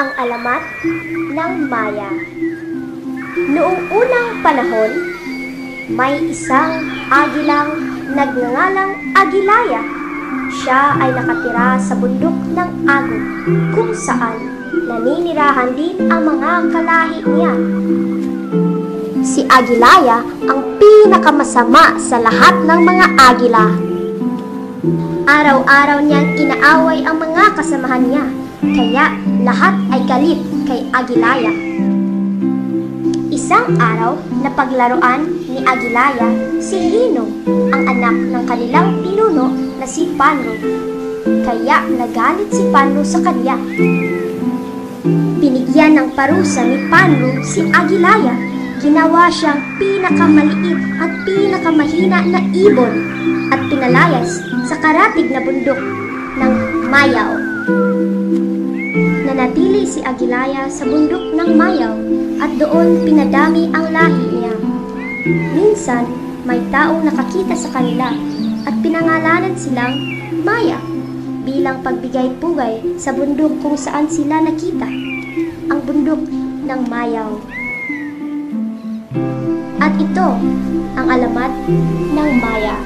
Ang alamat ng Maya. Noong unang panahon, may isang agilang nagngangalang Agilaya. Siya ay nakatira sa bundok ng Agod, kung saan naninirahan din ang mga kalahi niya. Si Agilaya ang pinakamasama sa lahat ng mga agila. Araw-araw niyang inaaway ang mga kasamahan niya, kaya lahat ay galit kay Agilaya. Isang araw, napaglaruan ni Agilaya si Hino, ang anak ng kanilang pinuno na si Panro. Kaya nagalit si Panro sa kanya. Binigyan ng parusa ni Panro si Agilaya. Ginawa siyang pinakamaliit at pinakamahina na ibon at pinalayas sa karatig na bundok ng Mayaw. Nanatili si Agilaya sa bundok ng Mayaw at doon pinadami ang lahi niya. Minsan, may taong nakakita sa kanila at pinangalanan silang Maya bilang pagbigay-pugay sa bundok kung saan sila nakita, ang bundok ng Mayaw. At ito ang alamat ng Maya.